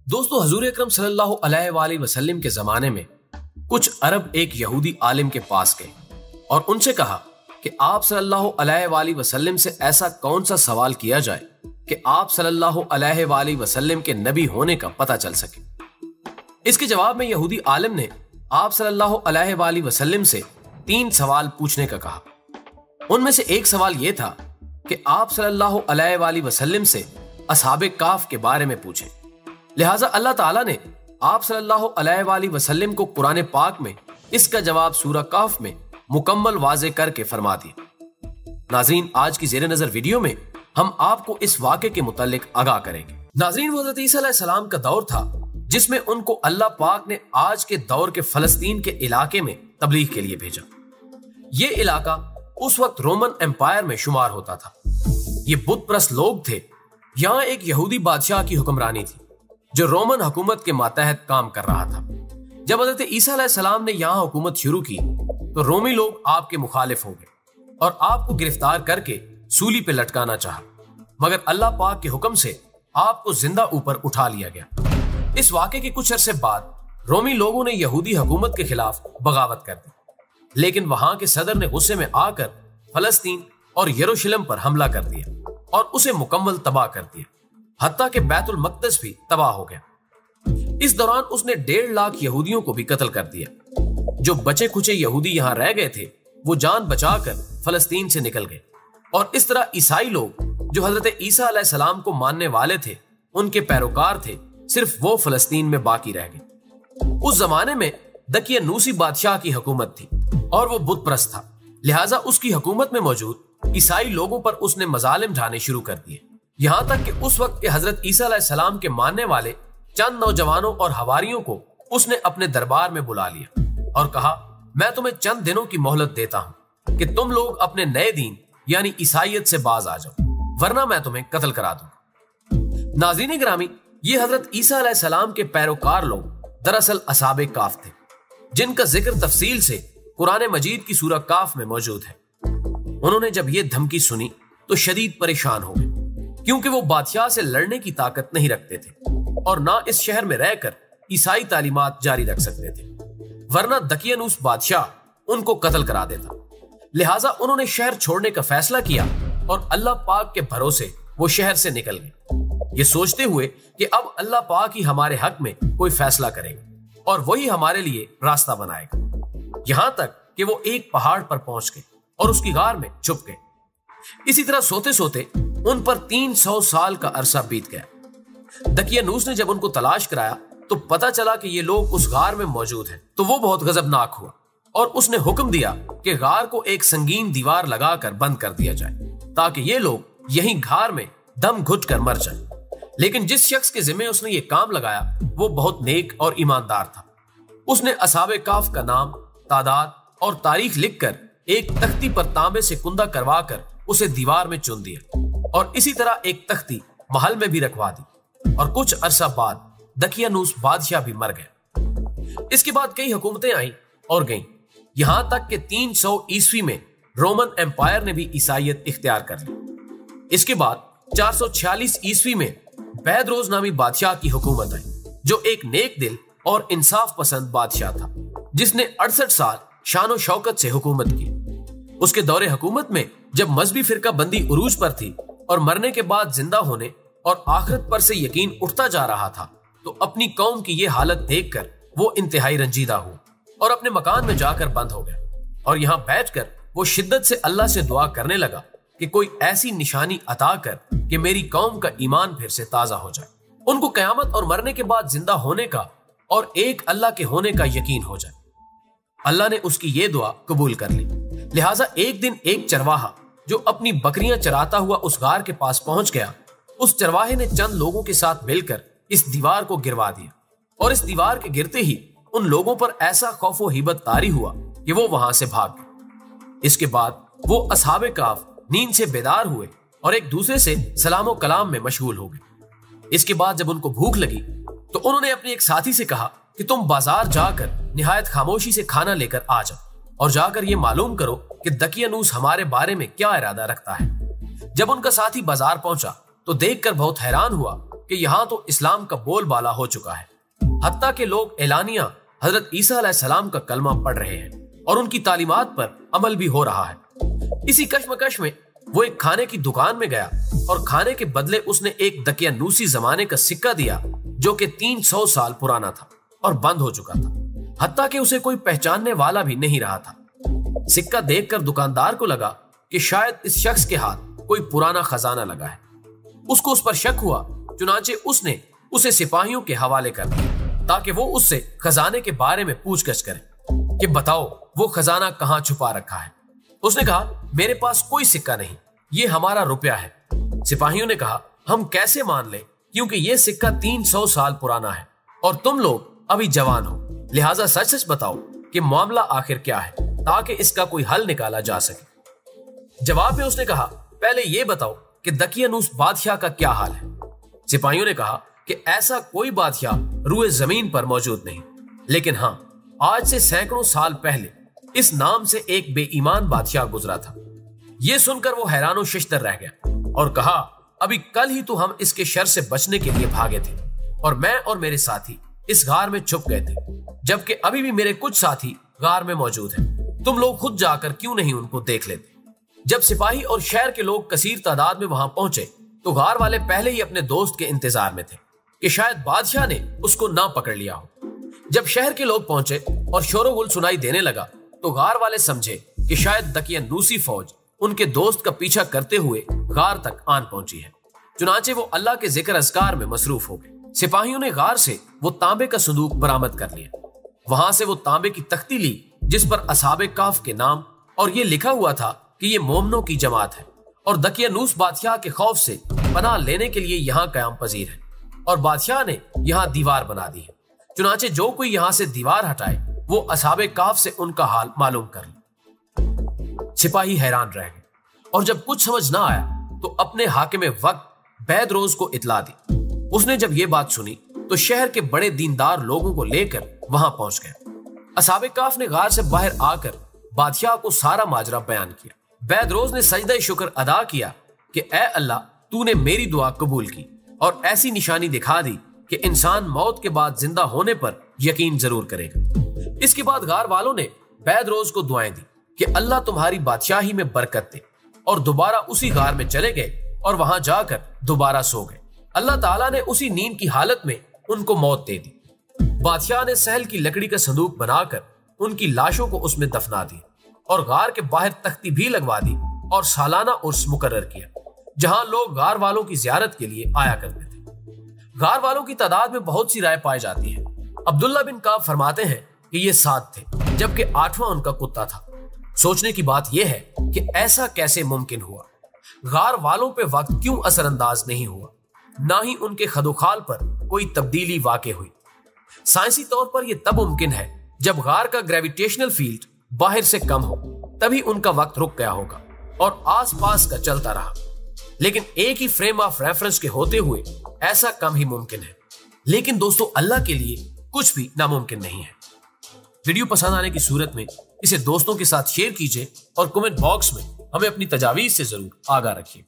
दोस्तों, हजूर अकरम सल्लल्लाहु अलैहि वआलैहि वसल्लम के जमाने में कुछ अरब एक यहूदी आलिम के पास गए और उनसे कहा कि आप सल्लल्लाहु अलैहि वआलैहि वसल्लम से ऐसा कौन सा सवाल किया जाए कि आप सल्लल्लाहु अलैहि वआलैहि वसल्लम के नबी होने का पता चल सके। इसके जवाब में यहूदी आलिम ने आप सल्लल्लाहु अलैहि वआलैहि वसल्लम से 3 सवाल पूछने का कहा। उनमें से एक सवाल यह था कि आप सल्लल्लाहु अलैहि वआलैहि वसल्लम से असहाबे काफ के बारे में पूछें। लिहाजा अल्लाह ताला ने आप सल्लल्लाहु अलैहि वआलैहि वसल्लम को कुरान पाक में इसका जवाब सूरह काफ में मुकम्मल वाज़े करके फरमा दिया। नाज़रीन, आज की ज़ेरे नज़र वीडियो में हम आपको इस वाक़े के मुतालिक आगाह करेंगे। नाज़रीन, वो हज़रत ईसा अलैहिस्सलाम का दौर था जिसमें उनको अल्लाह पाक ने आज के दौर के फलस्तीन के इलाके में तबलीग के लिए भेजा। ये इलाका उस वक्त रोमन एम्पायर में शुमार होता था। ये बुत परस्त लोग थे। यहाँ एक यहूदी बादशाह की हुक्मरानी थी जो रोमन हुकूमत के मातहत काम कर रहा था। जब हज़रत ईसा अलैहिस्सलाम ने यहाँ हुकूमत शुरू की तो रोमी लोग आपके मुखालिफ हो गए और आपको गिरफ्तार करके सूली पे लटकाना चाहा, मगर अल्लाह पाक के हुक्म से आपको जिंदा ऊपर उठा लिया गया। इस वाक़े के कुछ अरसे बाद रोमी लोगों ने यहूदी हुकूमत के खिलाफ बगावत कर दी, लेकिन वहां के सदर ने गुस्से में आकर फलस्तीन और यरूशलेम पर हमला कर दिया और उसे मुकम्मल तबाह कर दिया। हत्ता के बैतुल मक़दस भी तबाह हो गया। इस दौरान उसने 1.5 लाख यहूदियों को भी कत्ल कर दिया। जो बचे खुचे यहूदी यहाँ रह गए थे वो जान बचाकर फलस्तीन से निकल गए और इस तरह ईसाई लोग जो हजरत ईसा अलैहिस्सलाम को मानने वाले थे, उनके पैरोकार थे, सिर्फ वो फलस्तीन में बाकी रह गए। उस जमाने में दकियानूसी बादशाह की हुकूमत थी और वो बुत परस्त था। लिहाजा उसकी हुकूमत में मौजूद ईसाई लोगों पर उसने मजालिम ढाने शुरू कर दिए। यहाँ तक कि उस वक्त के हजरत ईसा अलैहिस्सलाम के मानने वाले चंद नौजवानों और हवारियों को उसने अपने दरबार में बुला लिया और कहा, मैं तुम्हें चंद दिनों की मोहलत देता हूं कि तुम लोग अपने नए दीन यानी ईसाइयत से बाज आ जाओ, वरना मैं तुम्हें कत्ल करा दूंगा। नाज़रीन गिरामी, ये हजरत ईसा अलैहिस्सलाम के पैरोकार लोग दरअसल असहाबे काफ थे, जिनका जिक्र तफसील से कुरान मजीद की सूरह काफ में मौजूद है। उन्होंने जब ये धमकी सुनी तो शदीद परेशान हो गए, क्योंकि वो बादशाह से लड़ने की ताकत नहीं रखते थे और ना इस शहर में रहकर ईसाई तालीमात जारी रख सकते थे, वरना दकियानूस बादशाह उनको कत्ल करा देता। लिहाजा उन्होंने शहर छोड़ने का फैसला किया और अल्लाह पाक के भरोसे वो शहर से निकल गए, ये सोचते हुए कि अब अल्लाह पाक ही हमारे हक में कोई फैसला करेगा और वही हमारे लिए रास्ता बनाएगा। यहां तक कि वो एक पहाड़ पर पहुंच गए और उसकी गार में छुप गए। इसी तरह सोते सोते उन पर 300 साल का अरसा बीत गया। दकियानूस ने जब उनको तलाश कराया तो पता चला कि ये लोग उस गार में मौजूद हैं। तो वो बहुत गजबनाक हुआ और उसने हुक्म दिया कि गार को एक संगीन दीवार लगाकर बंद कर दिया जाए ताकि ये लोग यहीं गार में दम घुट कर मर जाए। लेकिन जिस शख्स के जिम्मे उसने ये काम लगाया वो बहुत नेक और ईमानदार था। उसने असहाबे काफ का नाम, तादाद और तारीख लिखकर एक तख्ती पर तांबे से कुंदा करवाकर उसे दीवार में चुन दिया और इसी तरह एक तख्ती महल में भी रखवा दी और कुछ अरसा बाद दकियानूस बादशाह भी मर गया। इसके बाद कई हुकूमतें आईं और गईं, यहां तक कि 300 ईस्वी में रोमन एम्पायर ने भी ईसाइयत इख्तियार कर ली। इसके बाद 446 ईस्वी में बैदरोज नामी बादशाह की हुकूमत आई, जो एक नेक दिल और इंसाफ पसंद बादशाह था, जिसने 68 साल शानो शौकत से हुकूमत की। उसके दौरे हुकूमत में जब मजहबी फिरका बंदी उरूज पर थी और मरने के बाद जिंदा होने और आखिरत पर से यकीन उठता जा रहा था, तो अपनी कौम की यह हालत देखकर वो इंतहाई रंजीदा हुआ और अपने मकान में जाकर बंद हो गया और यहाँ बैठकर वो शिद्दत से अल्लाह से दुआ करने लगा कि कोई ऐसी निशानी अता कर कि मेरी कौम का ईमान फिर से ताजा हो जाए, उनको कयामत और मरने के बाद जिंदा होने का और एक अल्लाह के होने का यकीन हो जाए। अल्लाह ने उसकी ये दुआ कबूल कर ली। लिहाजा एक दिन एक चरवाहा जो अपनी बकरियां चराता हुआ उस गार के पास पहुंच गया, उस चरवाहे ने चंद लोगों के साथ मिलकर इस दीवार को गिरवा दिया और इस दीवार के गिरते ही उन लोगों पर ऐसा खौफो हिबत तारी हुआ कि वो वहां से भाग गए। इसके बाद वो असहाबे काफ नींद से बेदार हुए और एक दूसरे से सलामो कलाम में मशगूल हो गए। इसके बाद जब उनको भूख लगी तो उन्होंने अपने एक साथी से कहा कि तुम बाजार जाकर निहायत खामोशी से खाना लेकर आ जाओ और जाकर ये मालूम करो कि दकियानूस हमारे बारे में क्या इरादा रखता है। जब उनका साथी बाजार पहुंचा तो देखकर बहुत हैरान हुआ کہ یہاں تو اسلام کا بول بالا ہو چکا ہے، حتیٰ کہ لوگ اعلانیہ حضرت عیسیٰ علیہ السلام کا کلمہ پڑھ رہے ہیں اور ان کی تعلیمات پر عمل بھی ہو رہا ہے۔ اسی کشمکش میں وہ ایک کھانے کی دکان میں گیا اور کھانے کے بدلے اس نے ایک دقیانوسی زمانے کا سکہ دیا جو کہ 300 سال پرانا تھا اور بند ہو چکا تھا، حتیٰ کہ اسے کوئی پہچاننے والا بھی نہیں رہا تھا۔ سکہ دیکھ کر دکاندار کو لگا کہ شاید اس شخص کے ہاتھ کوئی پرانا خزانہ لگا ہے۔ اس کو اس پر شک ہوا، چنانچہ اس نے اسے سپاہیوں کے حوالے کر دیا تاکہ وہ اس سے خزانے کے بارے میں پوچھ گچھ کریں کہ بتاؤ وہ خزانہ کہاں چھپا رکھا ہے۔ اس نے کہا میرے پاس کوئی سکہ نہیں، یہ ہمارا روپیہ ہے۔ سپاہیوں نے کہا ہم کیسے مان لیں، کیونکہ یہ سکہ 300 سال پرانا ہے اور تم لوگ ابھی جوان ہو، لہٰذا سچ سچ بتاؤ کہ معاملہ آخر کیا ہے تاکہ اس کا کوئی حل نکالا جا سکے۔ جواب میں اس نے کہا پہلے یہ بتاؤ کہ دقیانوس بادشاہ کا کیا حال ہے۔ سپاہیوں نے کہا کہ ایسا کوئی بادشاہ روئے زمین پر موجود نہیں، لیکن ہاں آج سے سینکڑوں سال پہلے اس نام سے ایک بے ایمان بادشاہ گزرا تھا۔ یہ سن کر وہ حیران و ششدر رہ گیا اور کہا ابھی کل ہی تو ہم اس کے شر سے بچنے کے لیے بھاگے تھے اور میں اور میرے ساتھی اس غار میں چھپ گئے تھے، جبکہ ابھی بھی میرے کچھ ساتھی غار میں موجود ہیں۔ تم لوگ خود جا کر کیوں نہیں ان کو دیکھ لیتے؟ جب سپاہی اور شہر کے لوگ کثیر تعداد میں وہاں پہنچے تو غار والے پہلے ہی اپنے دوست کے انتظار میں تھے کہ شاید بادشاہ نے اس کو نہ پکڑ لیا ہو۔ جب شہر کے لوگ پہنچے اور شور و غل سنائی دینے لگا تو غار والے سمجھے کہ شاید دقیانوسی فوج ان کے دوست کا پیچھا کرتے ہوئے غار تک آن پہنچی ہے، چنانچہ وہ اللہ کے ذکر اذکار میں مصروف ہو گئے۔ سپاہیوں نے غار سے وہ تانبے کا صندوق برآمد کر لیا، وہاں سے وہ تانبے کی تختی لی جس پر اصحاب کہف کے نام اور یہ لکھا ہوا تھا کہ یہ مومنوں کی جماعت ہے اور دقیانوس بادشاہ کے خوف سے پناہ لینے کے لیے یہاں قیام پذیر ہے، اور بادشاہ نے یہاں دیوار بنا دی ہے، چنانچہ جو کوئی یہاں سے دیوار ہٹائے وہ اصحاب کہف سے ان کا حال معلوم کر لے۔ سپاہی حیران رہ گئے اور جب کچھ سمجھ نہ آیا تو اپنے حاکم وقت بیدروز کو اطلاع دی۔ اس نے جب یہ بات سنی تو شہر کے بڑے دیندار لوگوں کو لے کر وہاں پہنچ گیا۔ اصحاب کہف نے غار سے باہر آ کر بادشاہ کو سارا ماجرا بیان کیا۔ بیدروز نے سجدہ شکر ادا کیا کہ اے اللہ تو نے میری دعا قبول کی اور ایسی نشانی دکھا دی کہ انسان موت کے بعد زندہ ہونے پر یقین ضرور کرے گا۔ اس کے بعد غار والوں نے بیدروز کو دعائیں دی کہ اللہ تمہاری بادشاہی میں برکت دے، اور دوبارہ اسی غار میں چلے گئے اور وہاں جا کر دوبارہ سو گئے۔ اللہ تعالیٰ نے اسی نیند کی حالت میں ان کو موت دے دی۔ بادشاہ نے سہل کی لکڑی کا صندوق بنا کر ان کی لاشوں کو اس میں دفنا دی اور غار کے باہر تختی بھی لگوا دی اور سالانہ عرس مقرر کیا جہاں لوگ غار والوں کی زیارت کے لیے آیا کرتے تھے۔ غار والوں کی تعداد میں بہت سی رائے پائی جاتی ہے۔ عبداللہ بن کعب فرماتے ہیں کہ یہ 7 تھے، جبکہ 8واں ان کا کتا تھا۔ سوچنے کی بات یہ ہے کہ ایسا کیسے ممکن ہوا؟ غار والوں پہ وقت کیوں اثر انداز نہیں ہوا؟ نہ ہی ان کے خدوخال پر کوئی تبدیلی واقع ہوئی۔ سائنسی طور پر یہ تب ممکن ہے جب غار کا گریویٹیشنل فیلڈ باہر سے کم ہو، تبھی ان کا وقت رک گیا ہوگا اور آس پاس کا چلتا رہا، لیکن ایک ہی فریم آف ریفرنس کے ہوتے ہوئے ایسا کم ہی ممکن ہے۔ لیکن دوستو اللہ کے لیے کچھ بھی ناممکن نہیں ہے۔ ویڈیو پسند آنے کی صورت میں اسے دوستوں کے ساتھ شیئر کیجیے اور کمنٹ باکس میں ہمیں اپنی تجاویز سے ضرور آگاہ رکھیے۔